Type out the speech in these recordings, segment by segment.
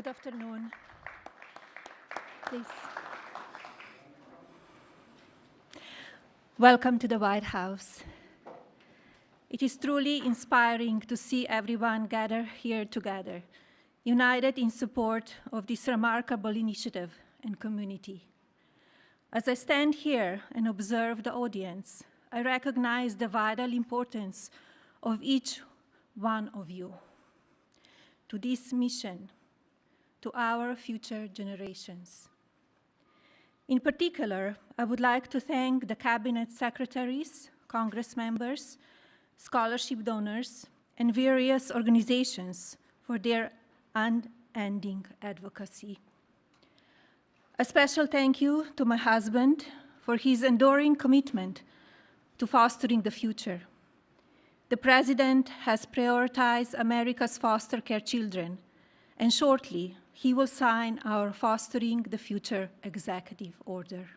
Good afternoon. Please. Welcome to the White House. It is truly inspiring to see everyone gather here together, united in support of this remarkable initiative and community. As I stand here and observe the audience, I recognize the vital importance of each one of you to this mission, to our future generations. In particular, I would like to thank the cabinet secretaries, Congress members, scholarship donors, and various organizations for their unending advocacy. A special thank you to my husband for his enduring commitment to fostering the future. The President has prioritized America's foster care children, and shortly, he will sign our Fostering the Future Executive Order.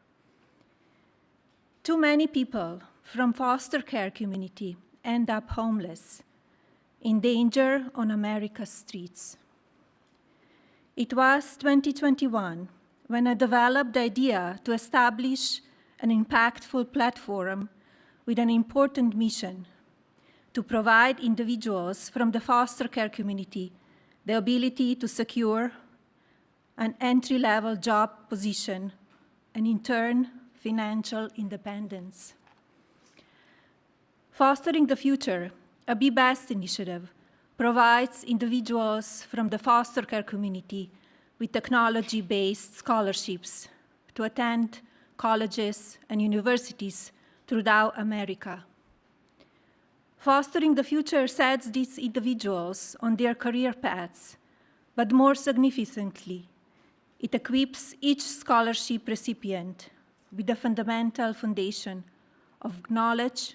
Too many people from foster care community end up homeless, in danger on America's streets. It was 2021 when I developed the idea to establish an impactful platform with an important mission to provide individuals from the foster care community the ability to secure an entry-level job position, and in turn, financial independence. Fostering the Future, a Be Best initiative, provides individuals from the foster care community with technology-based scholarships to attend colleges and universities throughout America. Fostering the Future sets these individuals on their career paths, but more significantly, it equips each scholarship recipient with a fundamental foundation of knowledge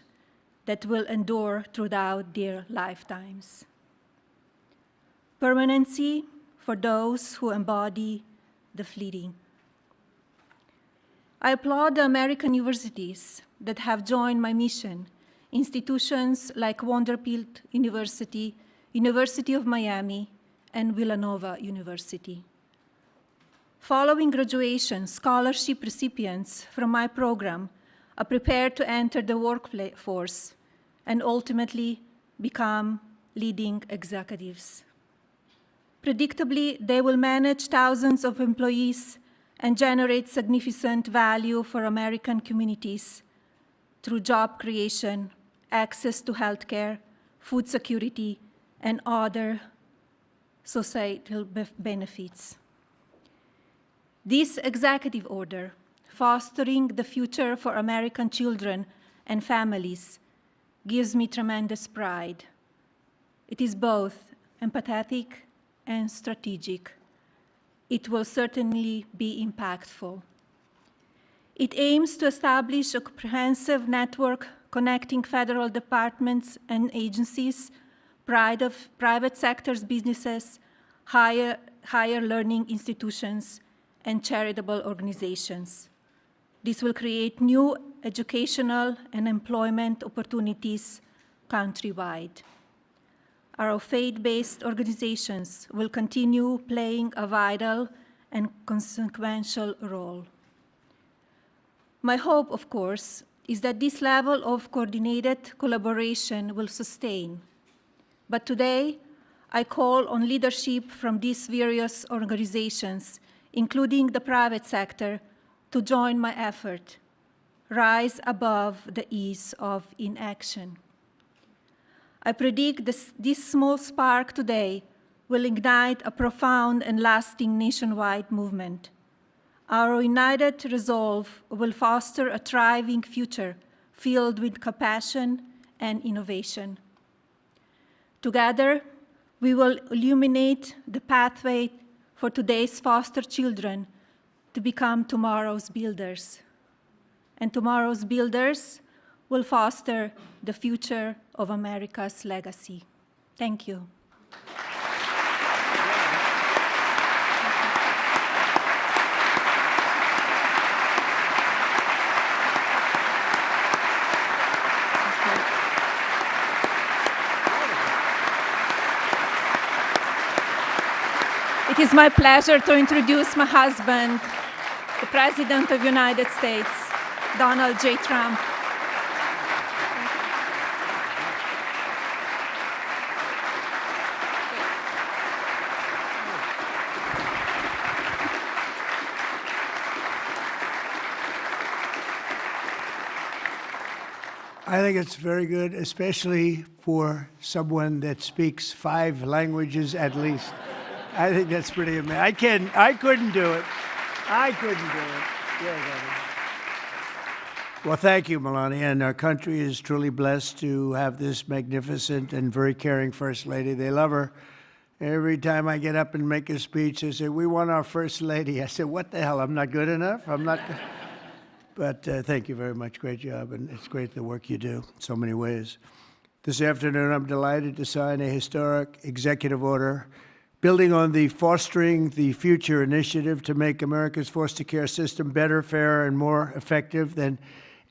that will endure throughout their lifetimes. Permanency for those who embody the fleeting. I applaud the American universities that have joined my mission, institutions like Vanderbilt University, University of Miami, and Villanova University. Following graduation, scholarship recipients from my program are prepared to enter the workforce and ultimately become leading executives. Predictably, they will manage thousands of employees and generate significant value for American communities through job creation, access to healthcare, food security, and other societal benefits. This executive order, Fostering the Future for American Children and Families, gives me tremendous pride. It is both empathetic and strategic. It will certainly be impactful. It aims to establish a comprehensive network connecting federal departments and agencies, private sector's businesses, higher learning institutions, and charitable organizations. This will create new educational and employment opportunities countrywide. Our faith-based organizations will continue playing a vital and consequential role. My hope, of course, is that this level of coordinated collaboration will sustain. But today, I call on leadership from these various organizations, including the private sector, to join my effort, rise above the ease of inaction. I predict this small spark today will ignite a profound and lasting nationwide movement. Our united resolve will foster a thriving future filled with compassion and innovation. Together, we will illuminate the pathway for today's foster children to become tomorrow's builders. And tomorrow's builders will foster the future of America's legacy. Thank you. It is my pleasure to introduce my husband, the President of the United States, Donald J. Trump. I think it's very good, especially for someone that speaks 5 languages at least. I think that's pretty amazing. I couldn't do it. I couldn't do it. Yeah, well, thank you, Melania. And our country is truly blessed to have this magnificent and very caring First Lady. They love her. Every time I get up and make a speech, they say, "We want our First Lady." I said, "What the hell? I'm not good enough? I'm not good." But thank you very much. Great job. And it's great the work you do in so many ways. This afternoon, I'm delighted to sign a historic executive order building on the Fostering the Future initiative to make America's foster care system better, fairer, and more effective than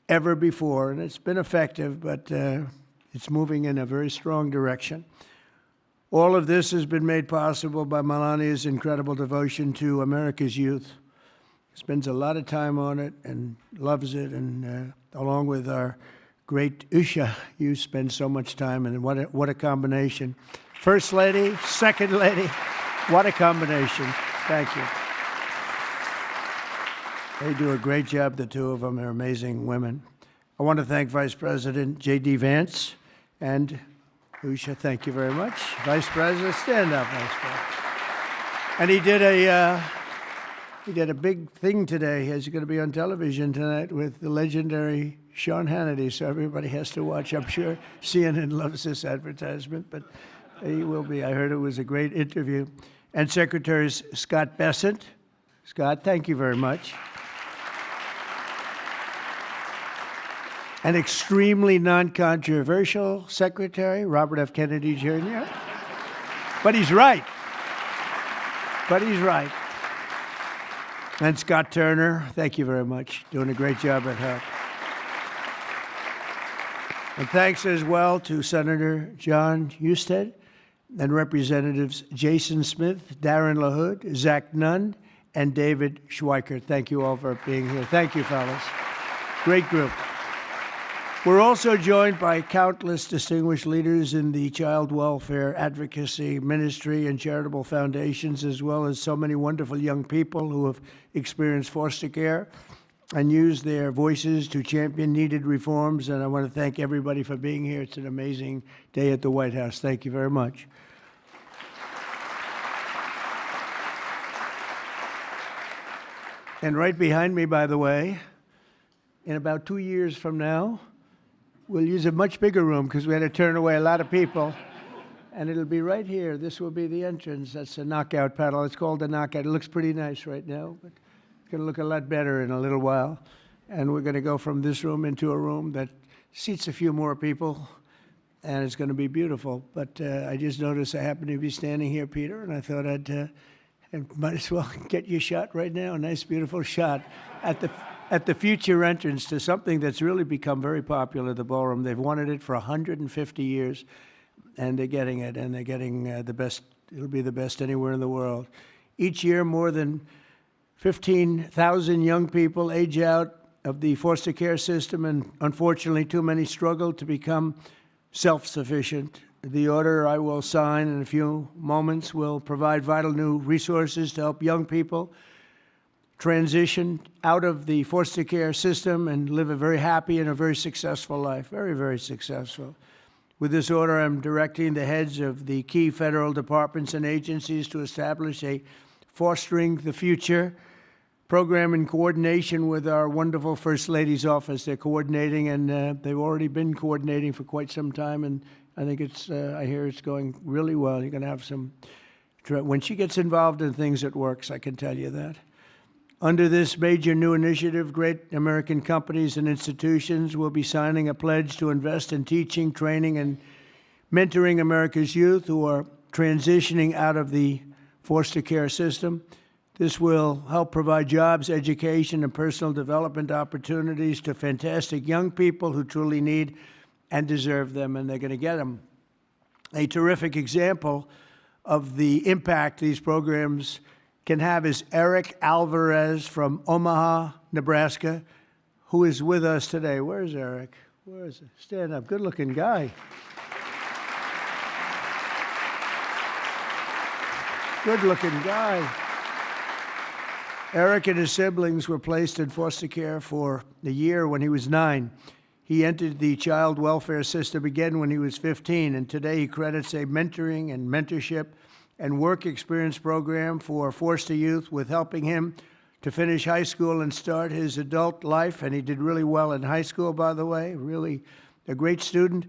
ever before. And it's been effective, but it's moving in a very strong direction. All of this has been made possible by Melania's incredible devotion to America's youth. Spends a lot of time on it and loves it, and along with our great Usha, you spend so much time, and what a combination. First Lady, Second Lady, what a combination. Thank you. They do a great job, the two of them. They're amazing women. I want to thank Vice President J.D. Vance and Usha. Thank you very much. Vice President, stand up, Vice President. And he did a big thing today. He's going to be on television tonight with the legendary Sean Hannity, so everybody has to watch. I'm sure CNN loves this advertisement, but he will be. I heard it was a great interview. And Secretary Scott Bessent. Scott, thank you very much. An extremely non-controversial Secretary, Robert F. Kennedy Jr. But he's right. But he's right. And Scott Turner, thank you very much. Doing a great job at HUD. And thanks as well to Senator John Husted and Representatives Jason Smith, Darren LaHood, Zach Nunn, and David Schweikert. Thank you all for being here. Thank you, fellas. Great group. We're also joined by countless distinguished leaders in the child welfare advocacy, ministry, and charitable foundations, as well as so many wonderful young people who have experienced foster care and used their voices to champion needed reforms. And I want to thank everybody for being here. It's an amazing day at the White House. Thank you very much. And right behind me, by the way, in about 2 years from now, we'll use a much bigger room because we had to turn away a lot of people. And it'll be right here. This will be the entrance. That's a knockout paddle. It's called the knockout. It looks pretty nice right now, but it's going to look a lot better in a little while. And we're going to go from this room into a room that seats a few more people, and it's going to be beautiful. But I just noticed I happen to be standing here, Peter, and I thought I might as well get you a shot right now, a nice, beautiful shot at the future entrance to something that's really become very popular, the ballroom. They've wanted it for 150 years, and they're getting it, and they're getting the best. It'll be the best anywhere in the world. Each year, more than 15,000 young people age out of the foster care system, and unfortunately, too many struggle to become self-sufficient. The order I will sign in a few moments will provide vital new resources to help young people transition out of the foster care system and live a very happy and a very successful life, very, very successful. With this order, I'm directing the heads of the key federal departments and agencies to establish a Fostering the Future program in coordination with our wonderful First Lady's office. They're coordinating, and they've already been coordinating for quite some time, and I think I hear it's going really well. You're going to have some, when she gets involved in things, it works, I can tell you that. Under this major new initiative, great American companies and institutions will be signing a pledge to invest in teaching, training, and mentoring America's youth who are transitioning out of the foster care system. This will help provide jobs, education, and personal development opportunities to fantastic young people who truly need and deserve them, and they're going to get them. A terrific example of the impact these programs can have is Eric Alvarez from Omaha, Nebraska, who is with us today. Where's Eric? Where is he? Stand up. Good-looking guy. Good-looking guy. Eric and his siblings were placed in foster care for a year when he was 9. He entered the child welfare system again when he was 15, and today he credits a mentoring and mentorship and work experience program for foster youth with helping him to finish high school and start his adult life. And he did really well in high school, by the way, really a great student.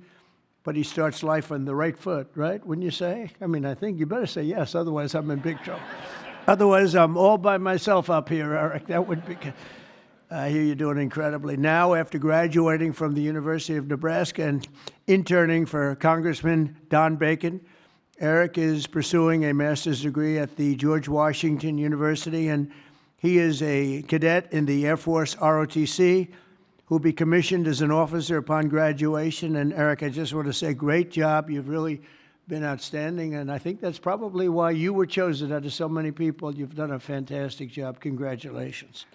But he starts life on the right foot, right? Wouldn't you say? I mean, I think you better say yes, otherwise I'm in big trouble. Otherwise, I'm all by myself up here, Eric. That would be. I hear you're doing incredibly. Now, after graduating from the University of Nebraska and interning for Congressman Don Bacon, Eric is pursuing a master's degree at the George Washington University, and he is a cadet in the Air Force ROTC, who will be commissioned as an officer upon graduation. And Eric, I just want to say, great job. You've really been outstanding, and I think that's probably why you were chosen out of so many people. You've done a fantastic job. Congratulations.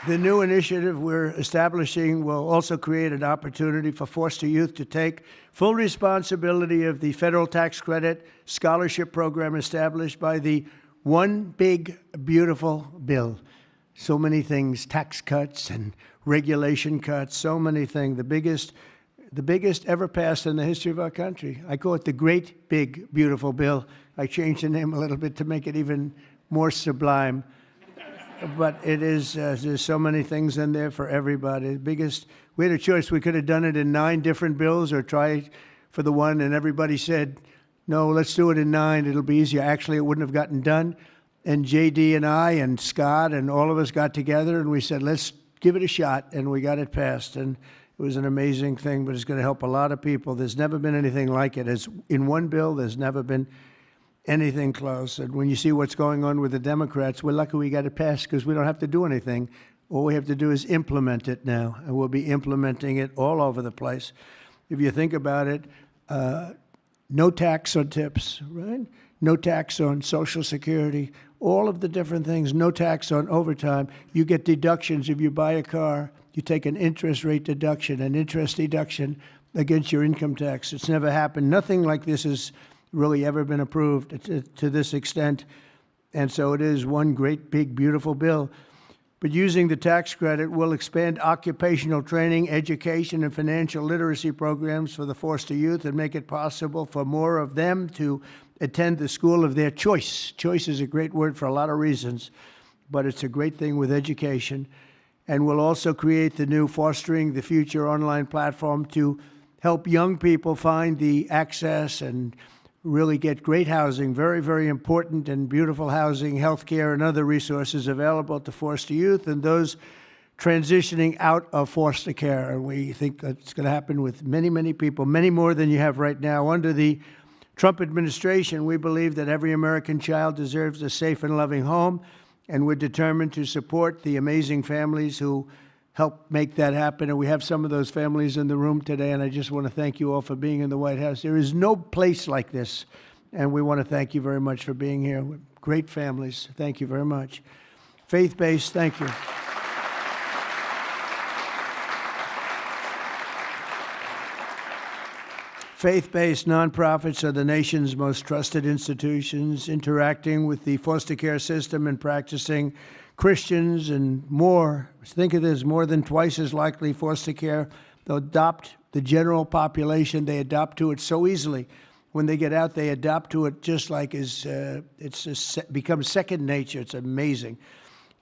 The new initiative we're establishing will also create an opportunity for foster youth to take full responsibility of the federal tax credit scholarship program established by the One Big Beautiful Bill. So many things, tax cuts and regulation cuts, so many things. The biggest ever passed in the history of our country. I call it the Great Big Beautiful Bill. I changed the name a little bit to make it even more sublime. But it is, there's so many things in there for everybody. We had a choice. We could have done it in 9 different bills or try for the one, and everybody said, no, let's do it in 9. It'll be easier. Actually, it wouldn't have gotten done. And J.D. and I and Scott and all of us got together and we said, let's give it a shot, and we got it passed. And it was an amazing thing, but it's going to help a lot of people. There's never been anything like it. As in one bill, there's never been anything close. And when you see what's going on with the Democrats, we're lucky we got it passed because we don't have to do anything. All we have to do is implement it now, and we'll be implementing it all over the place. If you think about it, no tax on tips, right? No tax on Social Security, all of the different things, no tax on overtime. You get deductions if you buy a car. You take an interest rate deduction, an interest deduction against your income tax. It's never happened. Nothing like this has really ever been approved to this extent. And so it is one great, big, beautiful bill. But using the tax credit will expand occupational training, education, and financial literacy programs for the foster youth and make it possible for more of them to attend the school of their choice. Choice is a great word for a lot of reasons, but it's a great thing with education. And we'll also create the new Fostering the Future online platform to help young people find the access and really get great housing, very, very important and beautiful housing, health care, and other resources available to foster youth and those transitioning out of foster care. And we think that's going to happen with many, many people, many more than you have right now. Under the Trump administration, we believe that every American child deserves a safe and loving home, and we're determined to support the amazing families who help make that happen. And we have some of those families in the room today, and I just want to thank you all for being in the White House. There is no place like this, and we want to thank you very much for being here. Great families. Thank you very much. Faith-based, thank you. Faith-based nonprofits are the nation's most trusted institutions, interacting with the foster care system and practicing Christians and more. Think of this, more than twice as likely foster care. They'll adopt the general population. They adopt to it so easily. When they get out, they adopt to it just like it's becomes second nature. It's amazing.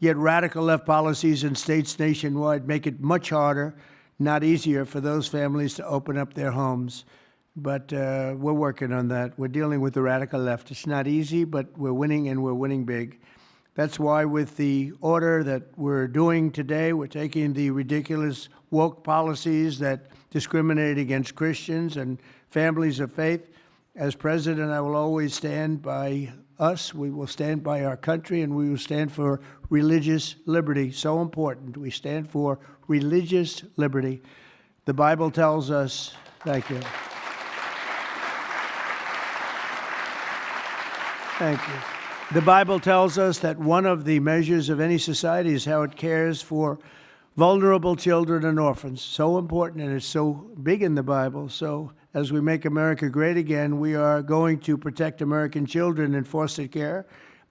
Yet radical left policies in states nationwide make it much harder, not easier, for those families to open up their homes. But we're working on that. We're dealing with the radical left. It's not easy, but we're winning, and we're winning big. That's why with the order that we're doing today, we're taking the ridiculous woke policies that discriminate against Christians and families of faith, As president, I will always stand by us. We will stand by our country, and we will stand for religious liberty. So important. We stand for religious liberty. The Bible tells us, thank you. Thank you. The Bible tells us that one of the measures of any society is how it cares for vulnerable children and orphans. So important, and it's so big in the Bible. So as we make America great again, we are going to protect American children in foster care,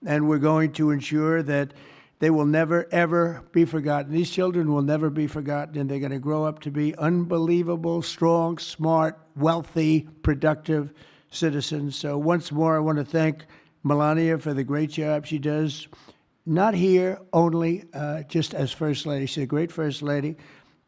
and we're going to ensure that they will never, ever be forgotten. These children will never be forgotten, and they're going to grow up to be unbelievable, strong, smart, wealthy, productive citizens. So once more, I want to thank Melania for the great job she does, not here only just as First Lady. She's a great First Lady.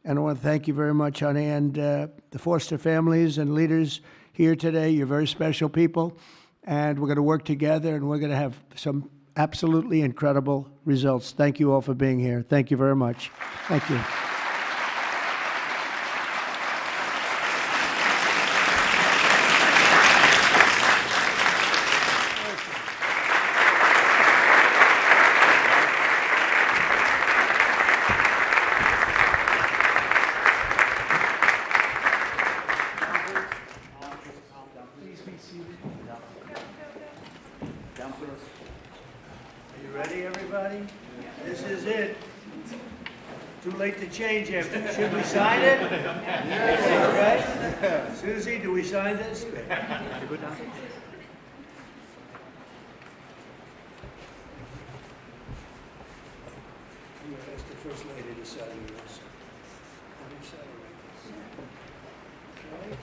And I want to thank you very much, honey, and the foster families and leaders here today. You're very special people, and we're going to work together, and we're going to have some absolutely incredible results. Thank you all for being here. Thank you very much. Thank you. Are you ready, everybody? This is it. Too late to change after. Should we sign it? All right. Susie, do we sign this? You ask the First Lady to sign this. Okay.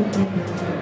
Thank you.